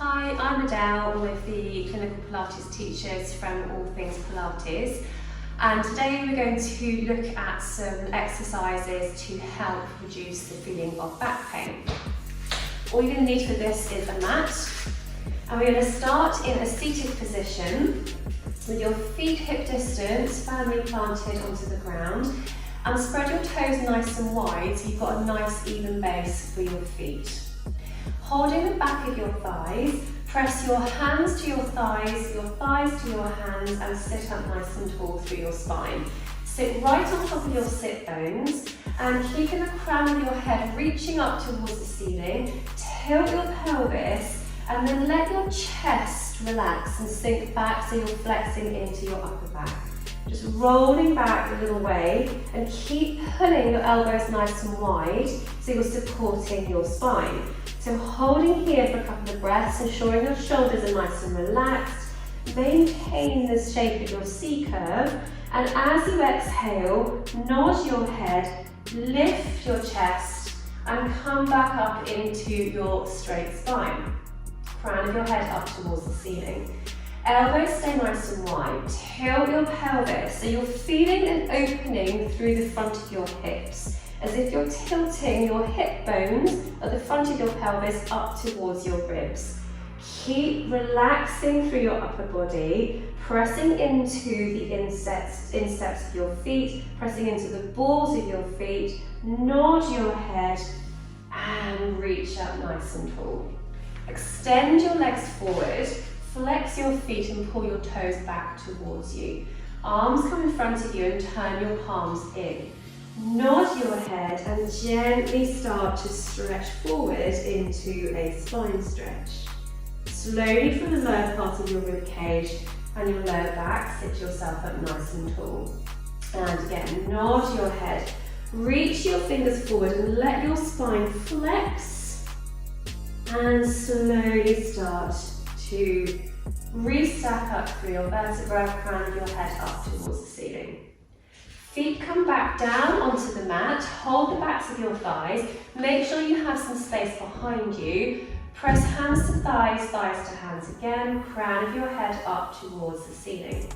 Hi, I'm Adele with the Clinical Pilates teachers from All Things Pilates, and today we're going to look at some exercises to help reduce the feeling of back pain. All you're going to need for this is a mat, and we're going to start in a seated position with your feet hip distance firmly planted onto the ground, and spread your toes nice and wide so you've got a nice even base for your feet. Holding the back of your thighs, press your hands to your thighs to your hands, and sit up nice and tall through your spine. Sit right on top of your sit bones and keeping the crown of your head reaching up towards the ceiling. Tilt your pelvis and then let your chest relax and sink back so you're flexing into your upper back. Just rolling back a little way and keep pulling your elbows nice and wide so you're supporting your spine. So holding here for a couple of breaths, ensuring your shoulders are nice and relaxed. Maintain the shape of your C curve, and as you exhale, nod your head, lift your chest and come back up into your straight spine. Crown of your head up towards the ceiling. Elbows stay nice and wide. Tilt your pelvis so you're feeling an opening through the front of your hips, as if you're tilting your hip bones at the front of your pelvis up towards your ribs. Keep relaxing through your upper body, pressing into the insteps of your feet, pressing into the balls of your feet. Nod your head and reach up nice and tall. Extend your legs forward. Flex your feet and pull your toes back towards you. Arms come in front of you and turn your palms in. Nod your head and gently start to stretch forward into a spine stretch. Slowly from the lower part of your rib cage and your lower back, sit yourself up nice and tall. And again, nod your head. Reach your fingers forward and let your spine flex. And slowly start to re-stack up through your vertebra, crown of your head up towards the ceiling. Feet come back down onto the mat, hold the backs of your thighs, make sure you have some space behind you. Press hands to thighs, thighs to hands again, crown of your head up towards the ceiling.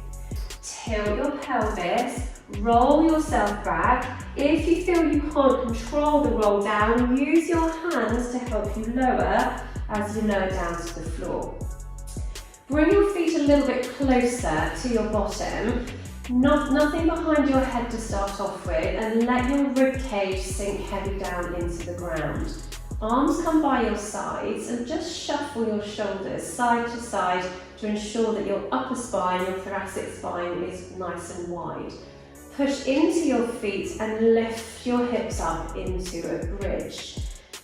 Tilt your pelvis, roll yourself back. If you feel you can't control the roll down, use your hands to help you lower as you lower down to the floor. Bring your feet a little bit closer to your bottom, nothing behind your head to start off with, and let your rib cage sink heavy down into the ground. Arms come by your sides and just shuffle your shoulders side to side to ensure that your upper spine, your thoracic spine, is nice and wide. Push into your feet and lift your hips up into a bridge.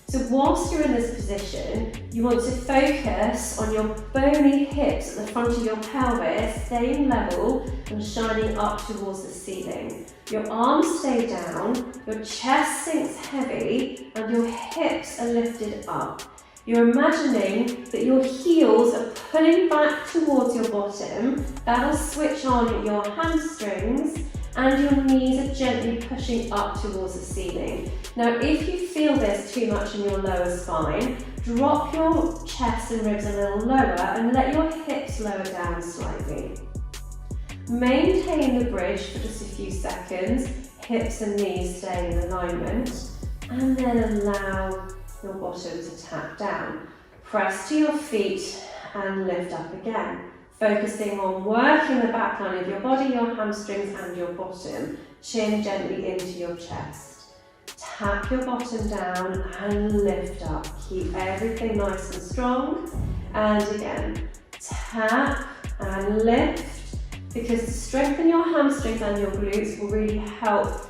So whilst you're in this position, you want to focus on your bony hips at the front of your pelvis, staying level and shining up towards the ceiling. Your arms stay down, your chest sinks heavy, and your hips are lifted up. You're imagining that your heels are pulling back towards your bottom. That'll switch on your hamstrings, and your knees are gently pushing up towards the ceiling. Now, if you feel this too much in your lower spine, drop your chest and ribs a little lower and let your hips lower down slightly. Maintain the bridge for just a few seconds, hips and knees staying in alignment, and then allow your bottom to tap down. Press to your feet and lift up again. Focusing on working the back line of your body, your hamstrings and your bottom. Chin gently into your chest. Tap your bottom down and lift up. Keep everything nice and strong. And again, tap and lift, because to strengthen your hamstrings and your glutes will really help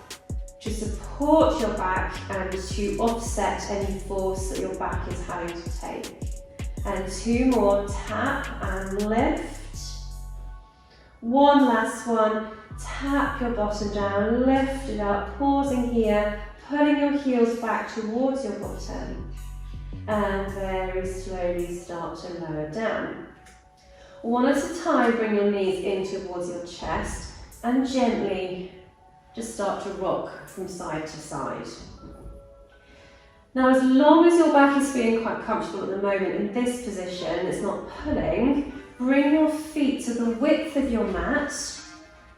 to support your back and to offset any force that your back is having to take. And two more, tap and lift. One last one, tap your bottom down, lift it up, pausing here, pulling your heels back towards your bottom, and very slowly start to lower down. One at a time, bring your knees in towards your chest and gently just start to rock from side to side. Now, as long as your back is feeling quite comfortable at the moment in this position, it's not pulling, bring your feet to the width of your mat,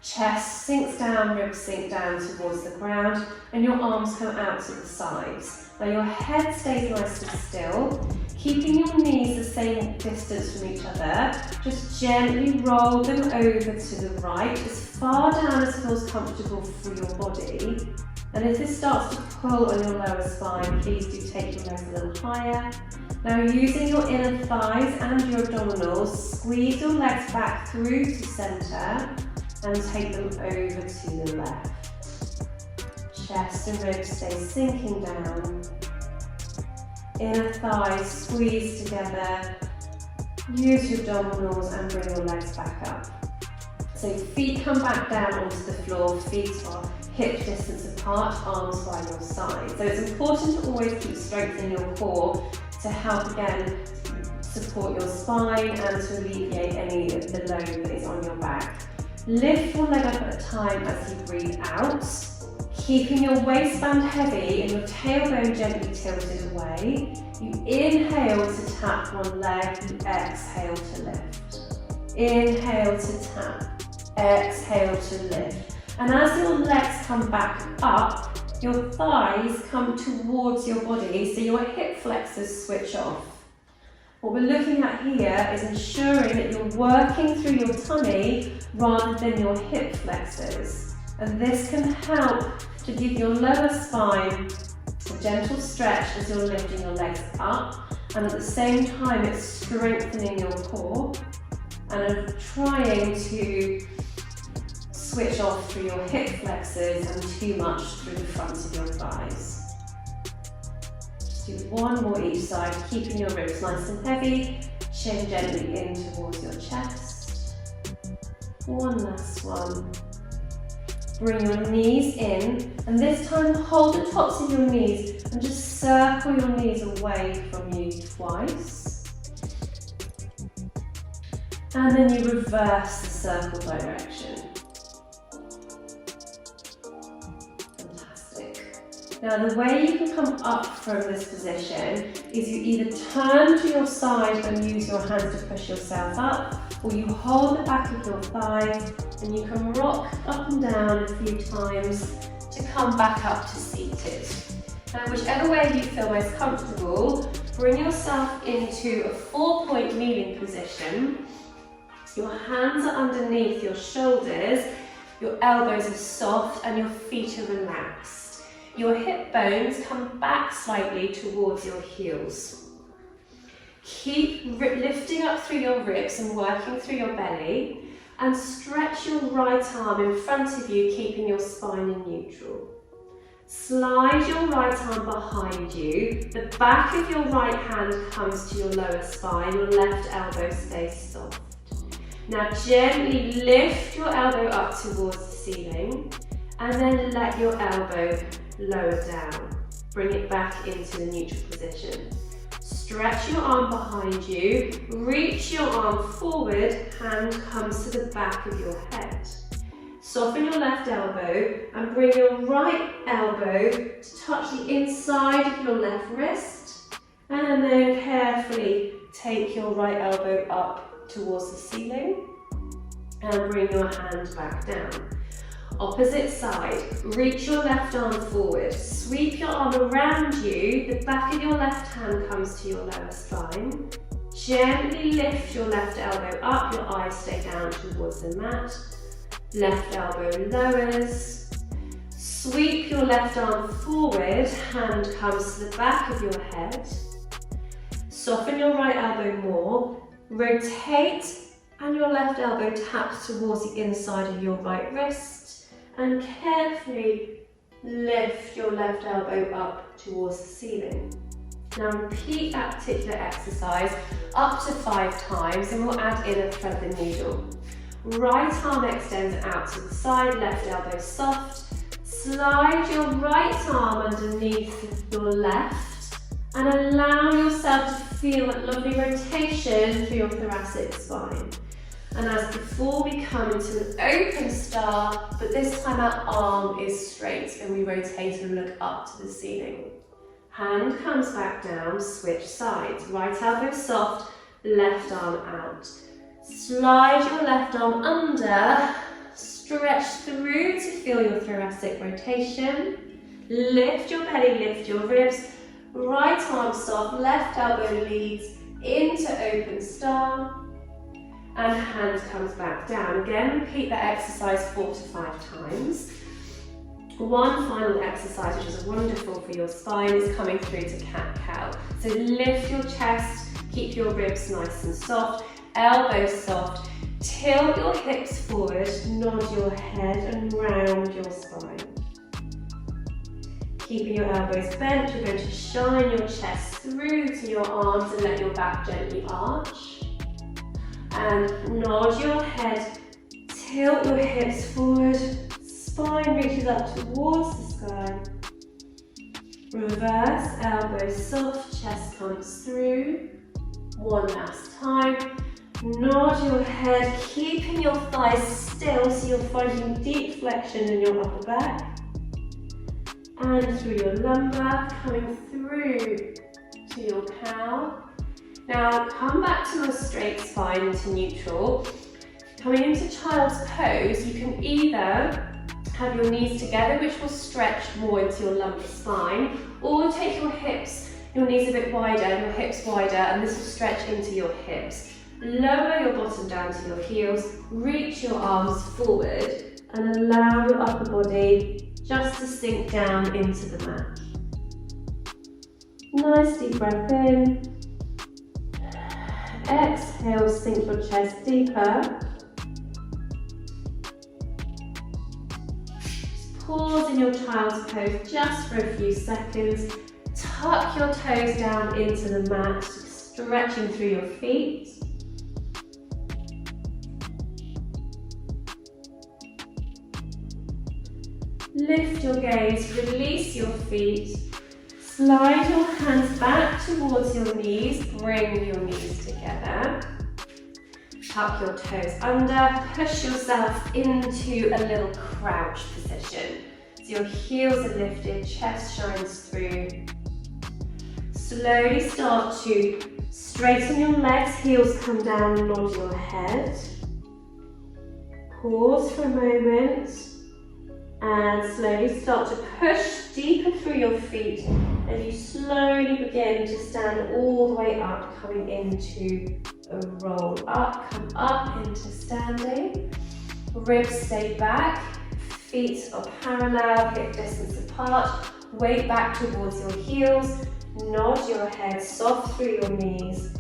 chest sinks down, ribs sink down towards the ground, and your arms come out to the sides. Now your head stays nice and still, keeping your knees the same distance from each other. Just gently roll them over to the right, as far down as feels comfortable for your body. And if this starts to pull on your lower spine, please do take your legs a little higher. Now using your inner thighs and your abdominals, squeeze your legs back through to centre and take them over to the left. Chest and ribs stay sinking down. Inner thighs squeeze together. Use your abdominals and bring your legs back up. So feet come back down onto the floor, feet are hip distance apart, arms by your side. So it's important to always keep strengthening your core to help again support your spine and to alleviate any of the load that is on your back. Lift one leg up at a time as you breathe out, keeping your waistband heavy and your tailbone gently tilted away. You inhale to tap one leg, you exhale to lift. Inhale to tap, exhale to lift. And as your legs come back up, your thighs come towards your body, so your hip flexors switch off. What we're looking at here is ensuring that you're working through your tummy rather than your hip flexors. And this can help to give your lower spine a gentle stretch as you're lifting your legs up, and at the same time it's strengthening your core and trying to switch off through your hip flexors and too much through the front of your thighs. Just do one more each side, keeping your ribs nice and heavy, chin gently in towards your chest. One last one. Bring your knees in, and this time hold the tops of your knees and just circle your knees away from you twice. And then you reverse the circle direction. Now the way you can come up from this position is you either turn to your side and use your hands to push yourself up, or you hold the back of your thigh and you can rock up and down a few times to come back up to seated. Now whichever way you feel most comfortable, bring yourself into a 4-point kneeling position. Your hands are underneath your shoulders, your elbows are soft and your feet are relaxed. Your hip bones come back slightly towards your heels. Keep lifting up through your ribs and working through your belly, and stretch your right arm in front of you, keeping your spine in neutral. Slide your right arm behind you, the back of your right hand comes to your lower spine, your left elbow stays soft. Now gently lift your elbow up towards the ceiling, and then let your elbow lower down. Bring it back into the neutral position. Stretch your arm behind you, reach your arm forward, hand comes to the back of your head. Soften your left elbow and bring your right elbow to touch the inside of your left wrist, and then carefully take your right elbow up towards the ceiling and bring your hand back down. Opposite side, reach your left arm forward, sweep your arm around you, the back of your left hand comes to your lower spine. Gently lift your left elbow up, your eyes stay down towards the mat. Left elbow lowers. Sweep your left arm forward, hand comes to the back of your head. Soften your right elbow more, rotate, and your left elbow taps towards the inside of your right wrist. And carefully lift your left elbow up towards the ceiling. Now repeat that particular exercise up to 5 times, and we'll add in a thread the needle. Right arm extends out to the side, left elbow soft. Slide your right arm underneath your left and allow yourself to feel that lovely rotation through your thoracic spine. And as before, we come into an open star, but this time our arm is straight and we rotate and look up to the ceiling. Hand comes back down, switch sides. Right elbow soft, left arm out. Slide your left arm under, stretch through to feel your thoracic rotation. Lift your belly, lift your ribs. Right arm soft, left elbow leads into open star. And hand comes back down. Again, repeat that exercise 4 to 5 times. One final exercise, which is wonderful for your spine, is coming through to cat-cow. So lift your chest, keep your ribs nice and soft, elbows soft, tilt your hips forward, nod your head and round your spine. Keeping your elbows bent, you're going to shine your chest through to your arms and let your back gently arch. And nod your head, tilt your hips forward, spine reaches up towards the sky. Reverse, elbows soft, chest comes through. One last time. Nod your head, keeping your thighs still so you're finding deep flexion in your upper back. And through your lumbar, coming through to your cow. Now come back to your straight spine into neutral. Coming into child's pose, you can either have your knees together, which will stretch more into your lumbar spine, or take your hips, your knees a bit wider and your hips wider, and this will stretch into your hips. Lower your bottom down to your heels, reach your arms forward, and allow your upper body just to sink down into the mat. Nice deep breath in. Exhale, sink your chest deeper. Pause in your child's pose just for a few seconds. Tuck your toes down into the mat, stretching through your feet. Lift your gaze, release your feet. Slide your hands back towards your knees, bring your knees together. Tuck your toes under, push yourself into a little crouch position. So your heels are lifted, chest shines through. Slowly start to straighten your legs, heels come down, nod your head. Pause for a moment and slowly start to push deeper through your feet as you slowly begin to stand all the way up, coming into a roll up, come up into standing. Ribs stay back, feet are parallel, hip distance apart, weight back towards your heels, nod your head soft through your knees,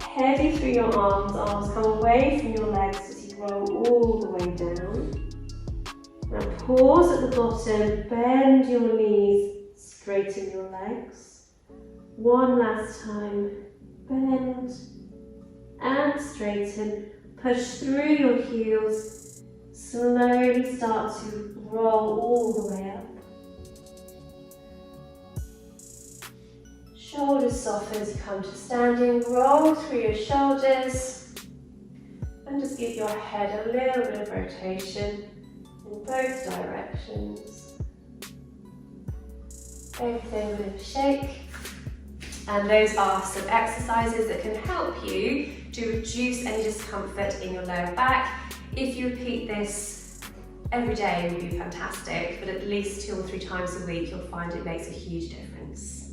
heavy through your arms come away from your legs as you roll all the way down. Now pause at the bottom, bend your knees, straighten your legs. One last time, bend and straighten, push through your heels, slowly start to roll all the way up. Shoulders soften as you come to standing, roll through your shoulders and just give your head a little bit of rotation in both directions. Everything with a shake. And those are some exercises that can help you to reduce any discomfort in your lower back. If you repeat this every day, it will be fantastic, but at least 2 or 3 times a week, you'll find it makes a huge difference.